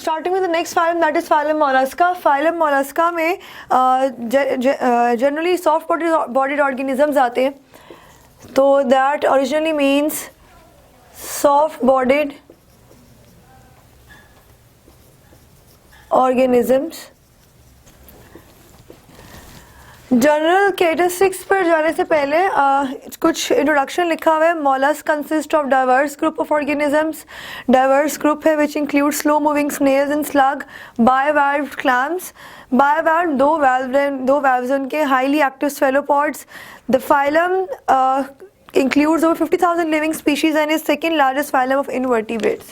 Starting with the next phylum that is phylum Mollusca. Phylum Mollusca में generally soft bodied organisms आते हैं, तो that originally means soft bodied organisms. General characteristics पर जाने से पहले कुछ इंट्रोडक्शन लिखा हुआ है। Mollusc consist of diverse group of organisms. Diverse group है which include slow moving snails and slug, bivalved clams. Bivalve दो वाल्व्स उनके, highly active cephalopods. The phylum includes over 50,000 living species and is second largest phylum of invertebrates.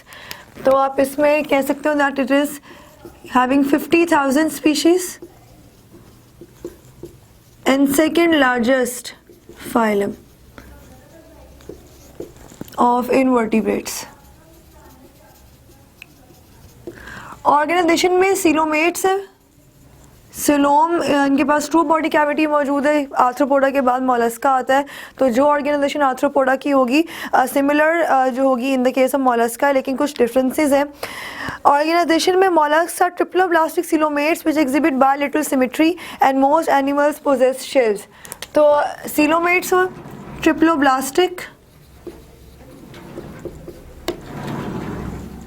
तो आप इसमें कह सकते हो that it is having 50,000 species and second largest phylum of invertebrates. Organisation में coelomates है। सिलोम इनके पास ट्रू बॉडी कैविटी मौजूद है। आर्थ्रोपोडा के बाद मोलस्का आता है, तो जो ऑर्गेनाइजेशन आर्थ्रोपोडा की होगी सिमिलर जो होगी in the case of Mollusca, लेकिन कुछ डिफरेंसेस हैं। ऑर्गेनाइजेशन में mollusc are triploblastic coelomates which exhibit bilateral symmetry and most animals possess shells. तो coelomates triploblastic,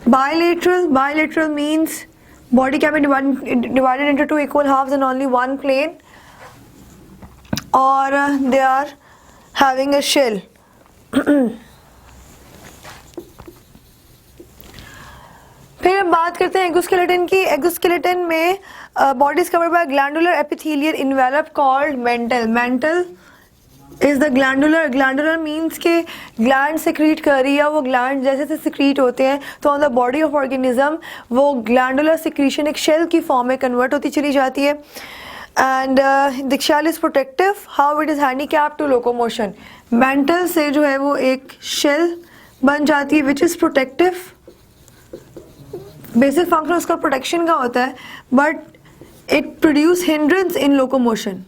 bilateral means body cavity divided into two equal halves and only one plane, or they are having a shell. फिर हम बात करते हैं exoskeleton की। Exoskeleton में body is covered by glandular epithelial envelope called mental. Mental is the glandular. Glandular means के gland secrete कर रही है, वो ग्लैंड जैसे से सिक्रीट होते हैं, तो on the body of organism वो ग्लैंडुलर सिक्रीशन एक शेल की फॉर्म में कन्वर्ट होती चली जाती है। And the shell is protective, how it is handicap to locomotion. Mantle से जो है वो एक शेल बन जाती है which is protective. Basic function उसका प्रोटेक्शन का होता है, but it produce hindrance in locomotion.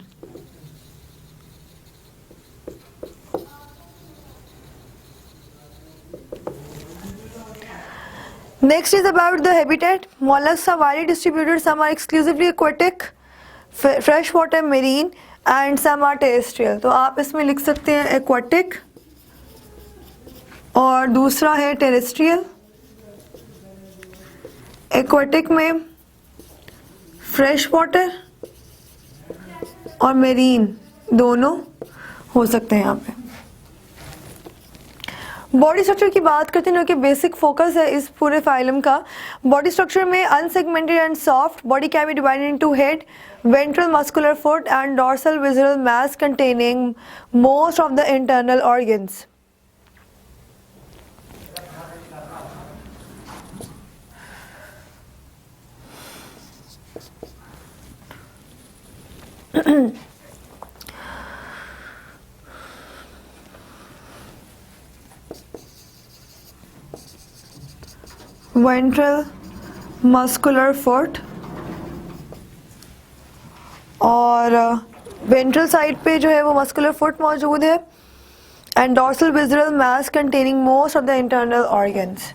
Next is about the habitat. Mollusks are widely distributed. Some are exclusively aquatic, freshwater, marine, and some are terrestrial. तो आप इसमें लिख सकते हैं aquatic और दूसरा है terrestrial. Aquatic में freshwater और marine दोनों हो सकते हैं यहाँ पे। बॉडी स्ट्रक्चर की बात करते हैं, जो कि बेसिक फोकस है इस पूरे फाइलम का। बॉडी स्ट्रक्चर में unsegmented and soft body can be divided into head, ventral muscular foot and dorsal visceral mass containing most of the internal organs. Ventral muscular foot, और वेंट्रल साइड पे जो है वो मस्कुलर फुट मौजूद है, and dorsal visceral mass containing most of the internal organs.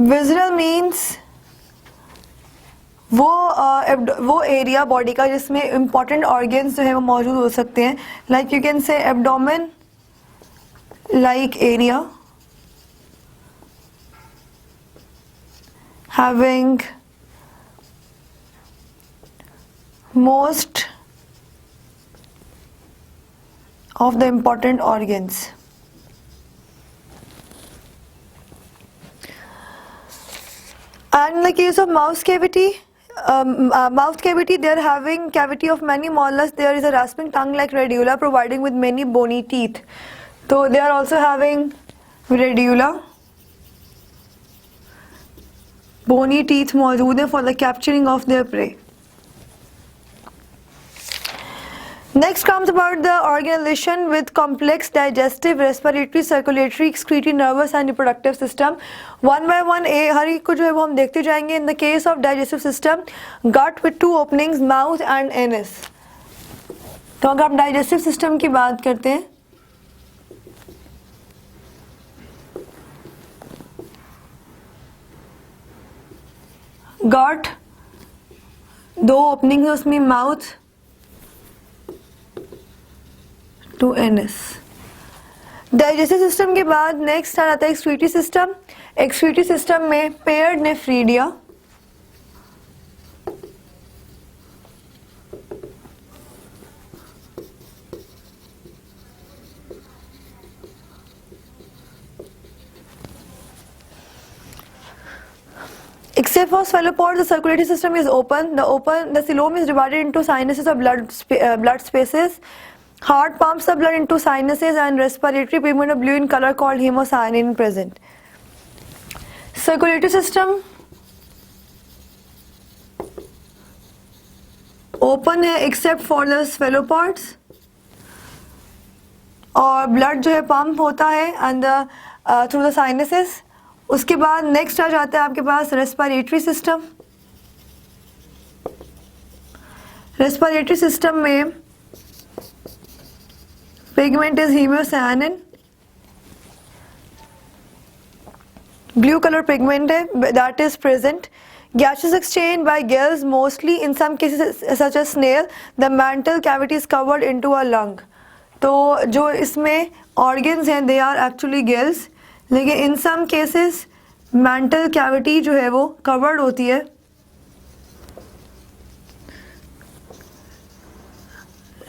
Visceral means वो area body का जिसमें इम्पॉर्टेंट ऑर्गन्स जो है वो मौजूद हो सकते हैं। Like you can say abdomen like area having most of the important organs. And in the case of mouse cavity, they are having cavity of many mollusks. There is a rasping tongue-like radula providing with many bony teeth. So they are also having radula, bony teeth मौजूद हैं for the capturing of their prey. Next comes about the organization with complex digestive, respiratory, circulatory, excretory, nervous and reproductive system. One by one हर एक को जो है वो हम देखते जाएंगे. In the case of digestive system, gut with two openings, mouth and anus. तो अगर आप digestive system की बात करते हैं गट, 2 ओपनिंग है उसमें, mouth to anus. Digestive system के बाद नेक्स्ट आ जाता है एक्सक्रीटरी सिस्टम। एक्सक्रीटरी सिस्टम में paired nephridia, except for cephalopods, the circulatory system is open. The coelom is divided into sinuses or blood spaces. Heart pumps the blood into sinuses, and respiratory pigment of blue in color called hemocyanin present. Circulatory system open है except for the cephalopods, और blood जो है pump होता है and through the sinuses. उसके बाद next आ जाता है आपके पास रेस्पिरेटरी सिस्टम। रेस्पिरेटरी सिस्टम में pigment is haemocyanin, blue colour pigment है that is present. Gaseous exchange by gills, mostly in some cases such as snail, the mantle cavity is covered into a lung. तो जो इसमें organs हैं they are actually gills, लेकिन इन some cases mantle cavity जो है वो covered होती है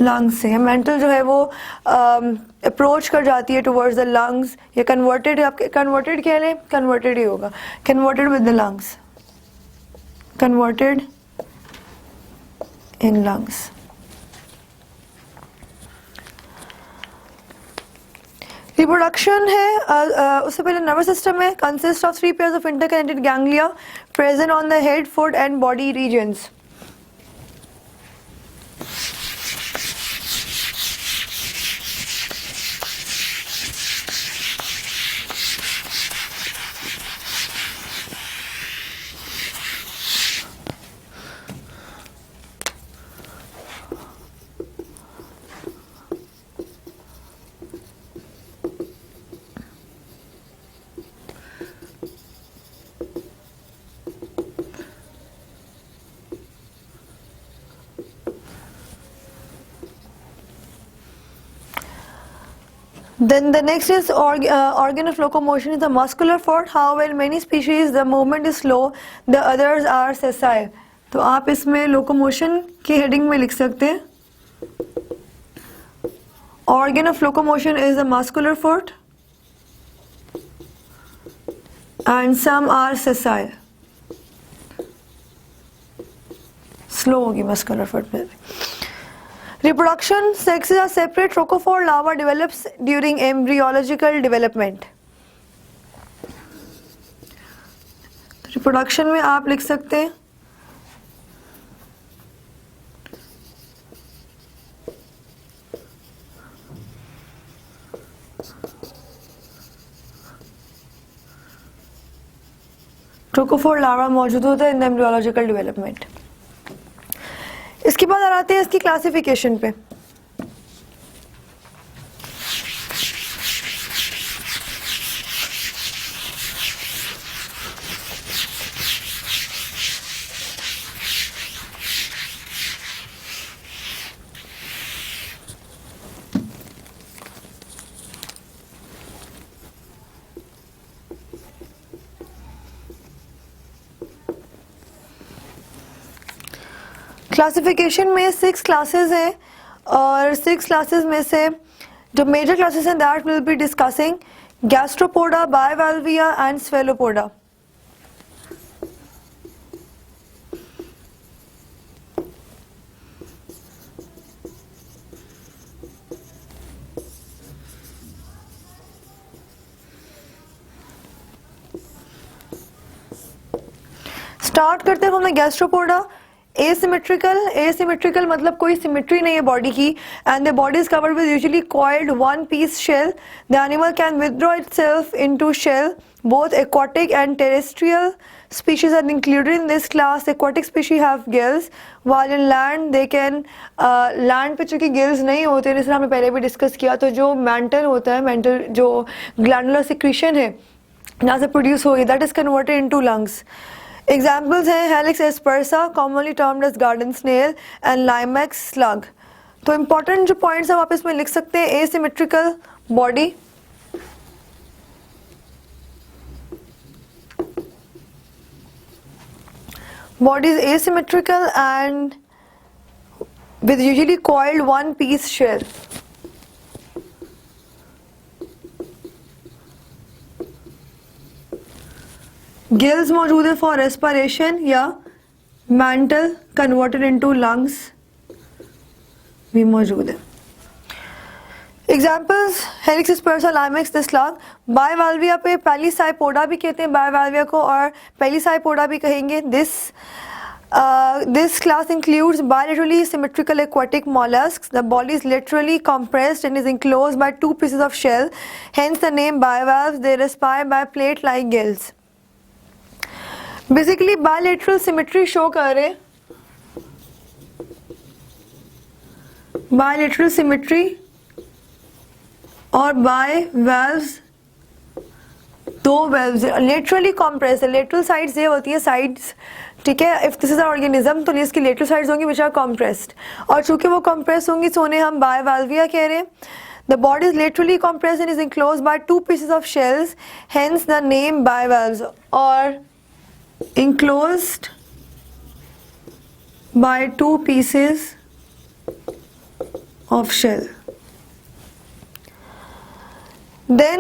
लंग्स से। मेंटल जो है वो अप्रोच कर जाती है टुवर्ड्स द लंग्स, या कन्वर्टेड, आपके कन्वर्टेड कह लें, कन्वर्टेड ही होगा, converted with the lungs, converted in lungs. Reproduction है उससे पहले नर्वस सिस्टम है, consist of 3 pairs of interconnected ganglia present on the head, foot and body regions. Then the next is organ of locomotion is the muscular foot. However, in many species the movement is slow, the others are sessile. तो आप इसमें locomotion के heading में लिख सकते हैं, organ of locomotion is the muscular foot and some are sessile. Slow होगी muscular foot में. Reproduction, sexes are separate. Trochophore larva develops during embryological development. Reproduction में आप लिख सकते हैं ट्रोकोफोर लार्वा मौजूद होता है इन द एम्ब्रियोलॉजिकल डेवलपमेंट। इसके बाद आते हैं इसकी क्लासिफिकेशन पे। क्लासिफिकेशन में 6 क्लासेस हैं और 6 क्लासेस में से जो मेजर क्लासेस हैं that will be discussing Gastropoda, Bivalvia and Cephalopoda. Start करते हैं हम गैस्ट्रोपोडा। एसिमेट्रिकल मतलब कोई सिमेट्री नहीं है बॉडी की, and the body is covered with usually coiled one piece shell. The animal can withdraw itself into shell. Both aquatic and terrestrial species are included in this class. Aquatic species have gills while in land they can land पे चूँकि gills नहीं होते, जैसे हमने पहले भी discuss किया, तो जो mantle होता है, mantle जो glandular secretion है यहाँ से प्रोड्यूस होगी, that is converted into lungs. Examples हैं Helix aspersa, commonly termed as garden snail, and Limax slug. तो इंपॉर्टेंट जो पॉइंट्स आप इसमें लिख सकते हैं, asymmetrical body, body is asymmetrical and with usually coiled one piece shell. Gills मौजूद है फॉर रेस्पिरेशन, या मैंटल कन्वर्टेड इनटू लंग्स भी मौजूद है। Examples Helix aspersa, Limax, slug. Bivalvia पे पैलीसाइपोडा भी कहते हैं बायवाल्विया को, और पैलीसाइपोडा भी कहेंगे। This class includes bilaterally symmetrical aquatic mollusks. The body is laterally compressed and is enclosed by two pieces of shell. Hence the name bivalves. They respire by plate-like gills. Basically, bilateral symmetry show कर रहे, bilateral symmetry और bivalves, दो valves laterally compressed है। lateral sides ये होती है sides, ठीक है। इफ दिस इज ऑर्गेनिज्म तो इसकी लेटरल साइड्स होंगी विच आर compressed, और चूंकि वो compressed होंगी तो उन्हें हम बायवाल्विया कह रहे हैं। The body is laterally compressed and is enclosed by two pieces of shells, hence the name bivalves, or enclosed by two pieces of shell. Then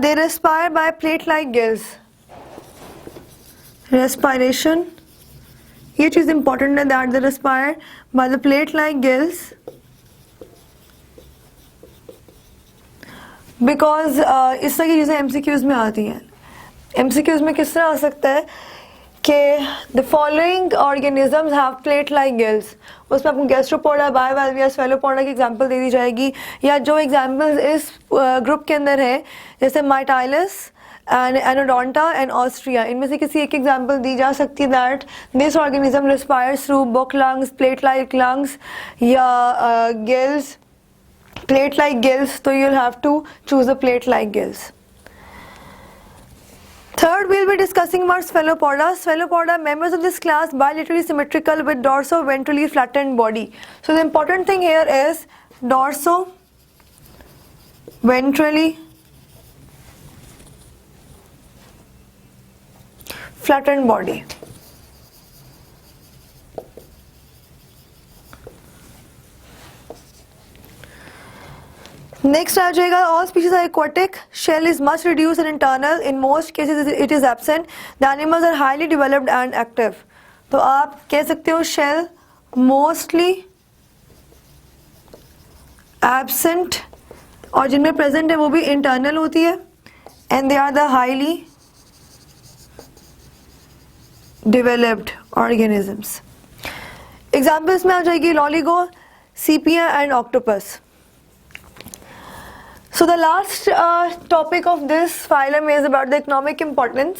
they respire by plate-like gills. Respiration, ये चीज़ important है, that they respire by the plate-like gills, because इस तरह की चीज़ें MCQs में आती हैं। MCQs में किस तरह आ सकता है कि the following organisms have plate-like gills, उसमें आपको गैस्ट्रोपोडा, बायवाल्विया, स्फेलोपोडा की एग्जांपल दे दी जाएगी, या जो एग्जांपल्स इस ग्रुप के अंदर है जैसे Mytilus and Anodonta and Ostrea, इनमें से किसी एक एग्जांपल दी जा सकती है that this organism respires through book lungs, plate like lungs, या गिल्स, प्लेट लाइक गिल्स, तो you will have to choose the plate like gills. Third, we'll be discussing about Sphelopoda. Sphelopoda, members of this class, bilaterally symmetrical with dorso-ventrally flattened body. So the important thing here is dorso-ventrally flattened body. Next आ जाएगा, all species are aquatic. Shell is much reduced and internal. In most cases it is absent. The animals are highly developed and active. तो आप कह सकते हो shell mostly absent, और जिनमें present है वो भी internal होती है, and they are the highly developed organisms. Examples में आ जाएगी loligo, sepia and octopus. So the last topic of this phylum is about the economic importance.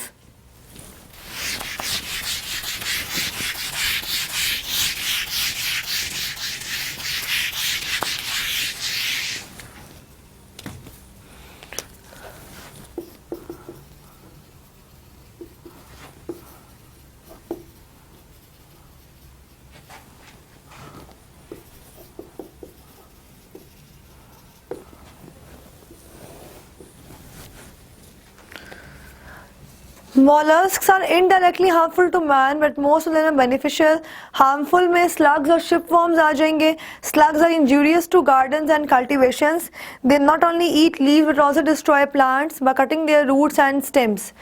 Mollusks are indirectly harmful to man, but most of them are beneficial. Harmful में slugs और shipworms आ जाएंगे. Slugs are injurious to gardens and cultivations. They not only eat leaves but also destroy plants by cutting their roots and stems.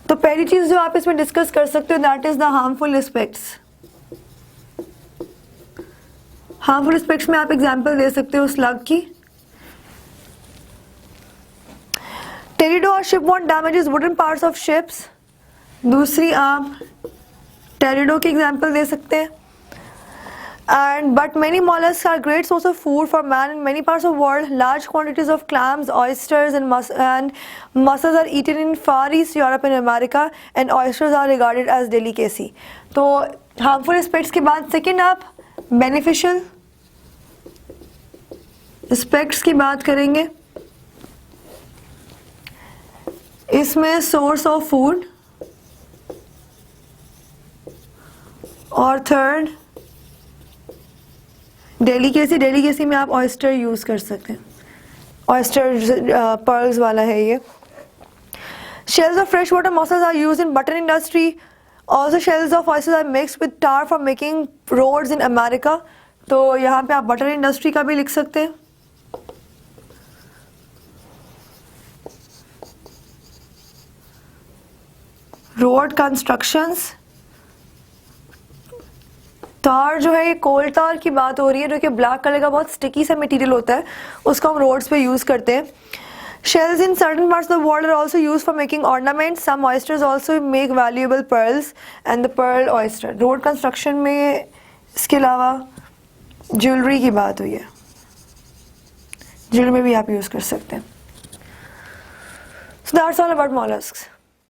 तो पहली चीज़ जो आप इसमें discuss कर सकते हो that is the harmful aspects. Harmful aspects में आप एग्जाम्पल दे सकते हो slug की. Teredo or shipworm damages wooden parts of ships. दूसरी आप टेरिडो की एग्जाम्पल दे सकते हैं। And but many mollusks are great source of food for man in many parts of the world. Large quantities of clams, oysters and mussels are eaten in Far East Europe and America, and oysters are regarded as delicacy. तो harmful aspects के बाद second आप beneficial aspects की बात करेंगे। इसमें source of food, और third delicacy में आप ऑयस्टर यूज़ कर सकते हैं, ऑयस्टर पर्ल्स वाला है ये। Shells of fresh water mussels are use in button industry, also shells of oysters are mixed with tar for making roads in America. तो यहाँ पे आप बटर इंडस्ट्री का भी लिख सकते हैं। रोड कंस्ट्रक्शंस, तार जो है ये कोल तार की बात हो रही है, जो कि ब्लैक कलर का बहुत स्टिकी सा मटेरियल होता है, उसको हम रोड्स पे यूज़ करते हैं। Shells in certain parts of the world are also used for making ornaments. Some oysters also make valuable pearls and the pearl oyster. Road construction में इसके अलावा ज्वेलरी की बात हुई है, ज्वेलरी में भी आप यूज़ कर सकते हैं। So that's all about mollusks.